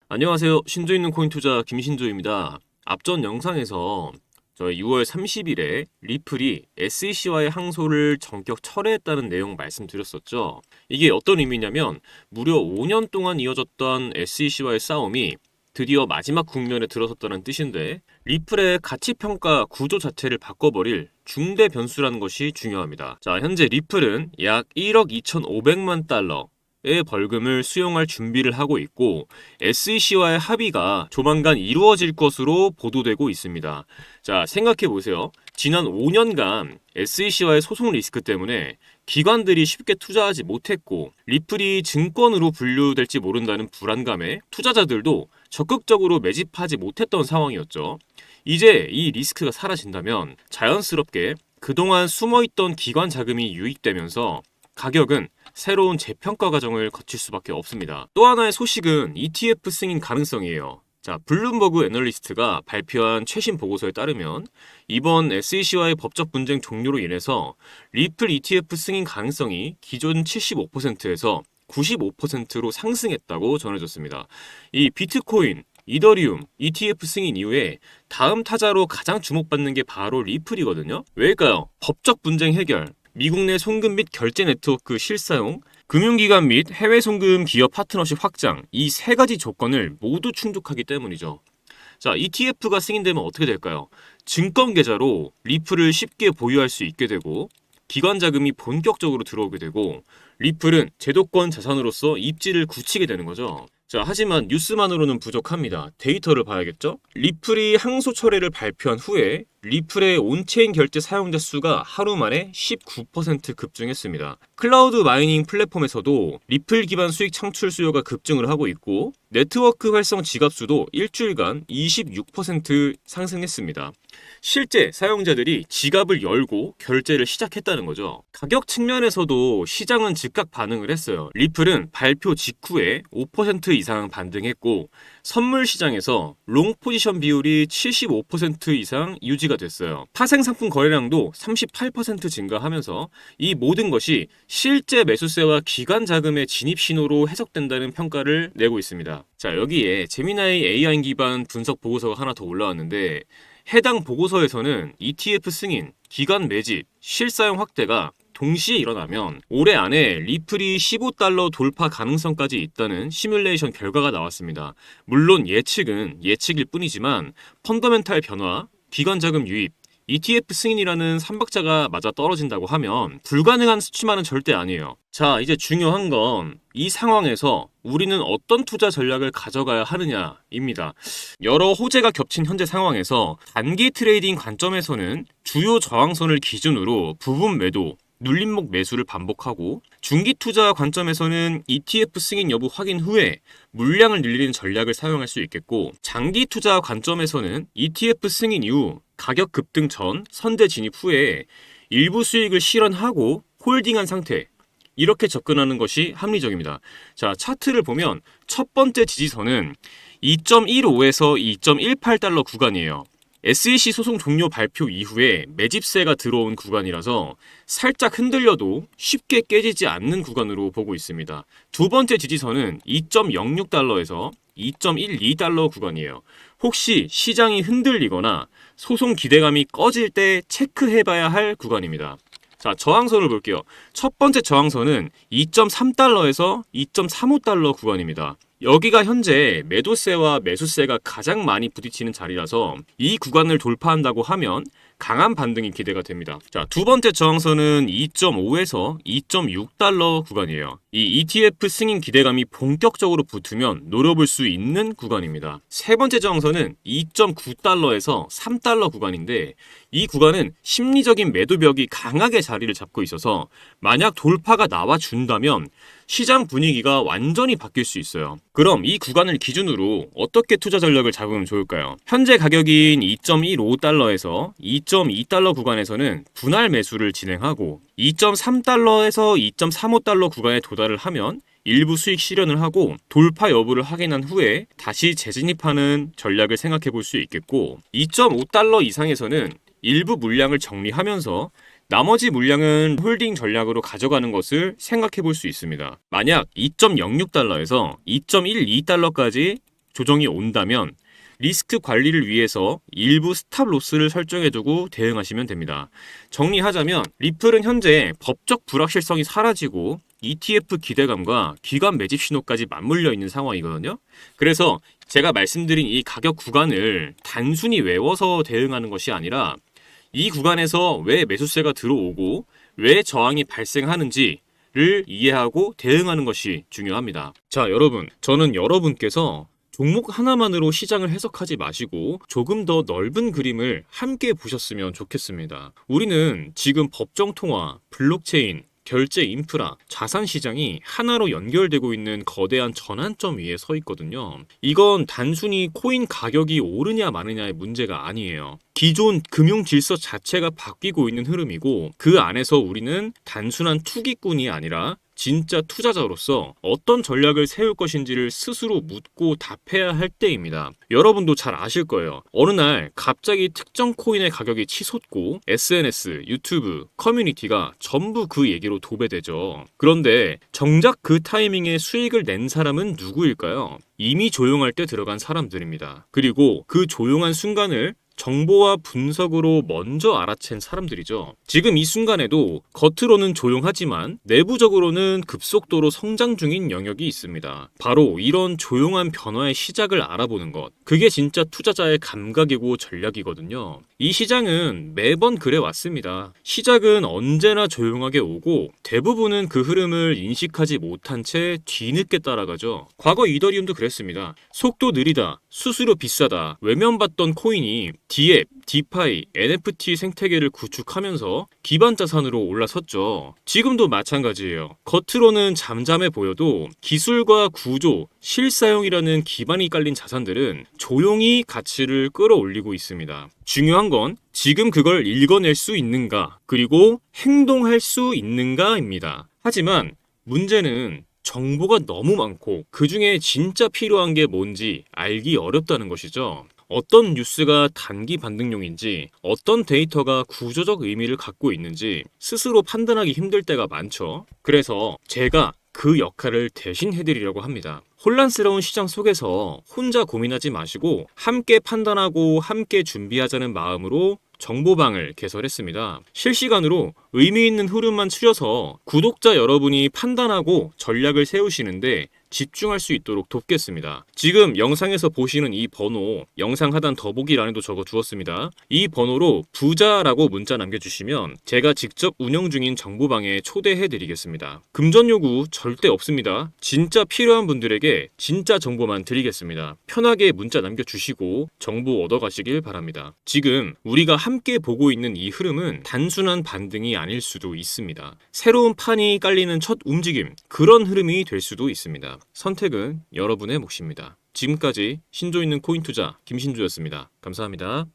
안녕하세요. 신조 있는 코인 투자 김신조입니다. 앞전 영상에서 저희 6월 30일에 리플이 SEC와의 항소를 전격 철회했다는 내용 말씀드렸었죠. 이게 어떤 의미냐면 무려 5년 동안 이어졌던 SEC와의 싸움이 드디어 마지막 국면에 들어섰다는 뜻인데, 리플의 가치평가 구조 자체를 바꿔버릴 중대 변수라는 것이 중요합니다. 자, 현재 리플은 약 1억 2,500만 달러 의 벌금을 수용할 준비를 하고 있고, SEC와의 합의가 조만간 이루어질 것으로 보도되고 있습니다. 자, 생각해 보세요. 지난 5년간 SEC와의 소송 리스크 때문에 기관들이 쉽게 투자하지 못했고, 리플이 증권으로 분류될지 모른다는 불안감에 투자자들도 적극적으로 매집하지 못했던 상황이었죠. 이제 이 리스크가 사라진다면 자연스럽게 그동안 숨어있던 기관 자금이 유입되면서 가격은 새로운 재평가 과정을 거칠 수밖에 없습니다. 또 하나의 소식은 ETF 승인 가능성이에요. 자, 블룸버그 애널리스트가 발표한 최신 보고서에 따르면 이번 SEC와의 법적 분쟁 종료로 인해서 리플 ETF 승인 가능성이 기존 75%에서 95%로 상승했다고 전해졌습니다. 이 비트코인, 이더리움, ETF 승인 이후에 다음 타자로 가장 주목받는 게 바로 리플이거든요. 왜일까요? 법적 분쟁 해결, 미국 내 송금 및 결제 네트워크 실사용, 금융기관 및 해외 송금 기업 파트너십 확장, 이 세 가지 조건을 모두 충족하기 때문이죠. 자, ETF가 승인되면 어떻게 될까요? 증권 계좌로 리플을 쉽게 보유할 수 있게 되고, 기관 자금이 본격적으로 들어오게 되고, 리플은 제도권 자산으로서 입지를 굳히게 되는 거죠. 자, 하지만 뉴스만으로는 부족합니다. 데이터를 봐야겠죠? 리플이 항소 철회를 발표한 후에 리플의 온체인 결제 사용자 수가 하루 만에 19% 급증했습니다. 클라우드 마이닝 플랫폼에서도 리플 기반 수익 창출 수요가 급증을 하고 있고, 네트워크 활성 지갑 수도 일주일간 26% 상승했습니다. 실제 사용자들이 지갑을 열고 결제를 시작했다는 거죠. 가격 측면에서도 시장은 즉각 반응을 했어요. 리플은 발표 직후에 5% 이상 반등했고, 선물 시장에서 롱 포지션 비율이 75% 이상 유지가 됐어요. 파생 상품 거래량도 38% 증가하면서 이 모든 것이 실제 매수세와 기관 자금의 진입 신호로 해석된다는 평가를 내고 있습니다. 자, 여기에 제미나이 AI 기반 분석 보고서가 하나 더 올라왔는데, 해당 보고서에서는 ETF 승인, 기관 매집, 실사용 확대가 동시에 일어나면 올해 안에 리플이 15달러 돌파 가능성까지 있다는 시뮬레이션 결과가 나왔습니다. 물론 예측은 예측일 뿐이지만 펀더멘탈 변화, 기관 자금 유입, ETF 승인이라는 삼박자가 맞아 떨어진다고 하면 불가능한 수치만은 절대 아니에요. 자, 이제 중요한 건 이 상황에서 우리는 어떤 투자 전략을 가져가야 하느냐입니다. 여러 호재가 겹친 현재 상황에서 단기 트레이딩 관점에서는 주요 저항선을 기준으로 부분 매도, 눌림목 매수를 반복하고, 중기 투자 관점에서는 ETF 승인 여부 확인 후에 물량을 늘리는 전략을 사용할 수 있겠고, 장기 투자 관점에서는 ETF 승인 이후 가격 급등 전 선제 진입 후에 일부 수익을 실현하고 홀딩한 상태, 이렇게 접근하는 것이 합리적입니다. 자, 차트를 보면 첫 번째 지지선은 2.15에서 2.18달러 구간이에요. SEC 소송 종료 발표 이후에 매집세가 들어온 구간이라서 살짝 흔들려도 쉽게 깨지지 않는 구간으로 보고 있습니다. 두 번째 지지선은 2.06달러에서 2.12달러 구간이에요. 혹시 시장이 흔들리거나 소송 기대감이 꺼질 때 체크해봐야 할 구간입니다. 자, 저항선을 볼게요. 첫 번째 저항선은 2.3달러에서 2.35달러 구간입니다. 여기가 현재 매도세와 매수세가 가장 많이 부딪히는 자리라서 이 구간을 돌파한다고 하면 강한 반등이 기대가 됩니다. 자, 두 번째 저항선은 2.5에서 2.6달러 구간이에요. 이 ETF 승인 기대감이 본격적으로 붙으면 노려볼 수 있는 구간입니다. 세 번째 저항선은 2.9달러에서 3달러 구간인데, 이 구간은 심리적인 매도벽이 강하게 자리를 잡고 있어서 만약 돌파가 나와준다면 시장 분위기가 완전히 바뀔 수 있어요. 그럼 이 구간을 기준으로 어떻게 투자 전략을 잡으면 좋을까요? 현재 가격인 2.15달러에서 2.2달러 구간에서는 분할 매수를 진행하고, 2.3달러에서 2.35달러 구간에 도달을 하면 일부 수익 실현을 하고 돌파 여부를 확인한 후에 다시 재진입하는 전략을 생각해 볼 수 있겠고, 2.5달러 이상에서는 일부 물량을 정리하면서 나머지 물량은 홀딩 전략으로 가져가는 것을 생각해 볼 수 있습니다. 만약 2.06달러에서 2.12달러까지 조정이 온다면 리스크 관리를 위해서 일부 스탑 로스를 설정해두고 대응하시면 됩니다. 정리하자면 리플은 현재 법적 불확실성이 사라지고 ETF 기대감과 기관 매집 신호까지 맞물려 있는 상황이거든요. 그래서 제가 말씀드린 이 가격 구간을 단순히 외워서 대응하는 것이 아니라 이 구간에서 왜 매수세가 들어오고 왜 저항이 발생하는지를 이해하고 대응하는 것이 중요합니다. 자, 여러분, 저는 여러분께서 종목 하나만으로 시장을 해석하지 마시고 조금 더 넓은 그림을 함께 보셨으면 좋겠습니다. 우리는 지금 법정 통화, 블록체인, 결제 인프라, 자산 시장이 하나로 연결되고 있는 거대한 전환점 위에 서 있거든요. 이건 단순히 코인 가격이 오르냐 마느냐의 문제가 아니에요. 기존 금융 질서 자체가 바뀌고 있는 흐름이고 그 안에서 우리는 단순한 투기꾼이 아니라 진짜 투자자로서 어떤 전략을 세울 것인지를 스스로 묻고 답해야 할 때입니다. 여러분도 잘 아실 거예요. 어느 날 갑자기 특정 코인의 가격이 치솟고 SNS, 유튜브, 커뮤니티가 전부 그 얘기로 도배되죠. 그런데 정작 그 타이밍에 수익을 낸 사람은 누구일까요? 이미 조용할 때 들어간 사람들입니다. 그리고 그 조용한 순간을 정보와 분석으로 먼저 알아챈 사람들이죠. 지금 이 순간에도 겉으로는 조용하지만 내부적으로는 급속도로 성장 중인 영역이 있습니다. 바로 이런 조용한 변화의 시작을 알아보는 것. 그게 진짜 투자자의 감각이고 전략이거든요. 이 시장은 매번 그래 왔습니다. 시작은 언제나 조용하게 오고 대부분은 그 흐름을 인식하지 못한 채 뒤늦게 따라가죠. 과거 이더리움도 그랬습니다. 속도 느리다, 수수료 비싸다, 외면받던 코인이 디앱, 디파이, NFT 생태계를 구축하면서 기반 자산으로 올라섰죠. 지금도 마찬가지예요. 겉으로는 잠잠해 보여도 기술과 구조, 실사용이라는 기반이 깔린 자산들은 조용히 가치를 끌어올리고 있습니다. 중요한 건 지금 그걸 읽어낼 수 있는가, 그리고 행동할 수 있는가입니다. 하지만 문제는 정보가 너무 많고 그 중에 진짜 필요한 게 뭔지 알기 어렵다는 것이죠. 어떤 뉴스가 단기 반등용인지, 어떤 데이터가 구조적 의미를 갖고 있는지 스스로 판단하기 힘들 때가 많죠. 그래서 제가 그 역할을 대신 해드리려고 합니다. 혼란스러운 시장 속에서 혼자 고민하지 마시고 함께 판단하고 함께 준비하자는 마음으로 정보방을 개설했습니다. 실시간으로 의미 있는 흐름만 추려서 구독자 여러분이 판단하고 전략을 세우시는데 집중할 수 있도록 돕겠습니다. 지금 영상에서 보시는 이 번호, 영상 하단 더보기란에도 적어 두었습니다. 이 번호로 부자라고 문자 남겨주시면 제가 직접 운영 중인 정보방에 초대해 드리겠습니다. 금전 요구 절대 없습니다. 진짜 필요한 분들에게 진짜 정보만 드리겠습니다. 편하게 문자 남겨주시고 정보 얻어가시길 바랍니다. 지금 우리가 함께 보고 있는 이 흐름은 단순한 반등이 아닐 수도 있습니다. 새로운 판이 깔리는 첫 움직임, 그런 흐름이 될 수도 있습니다. 선택은 여러분의 몫입니다. 지금까지 신조 있는 코인 투자 김신조였습니다. 감사합니다.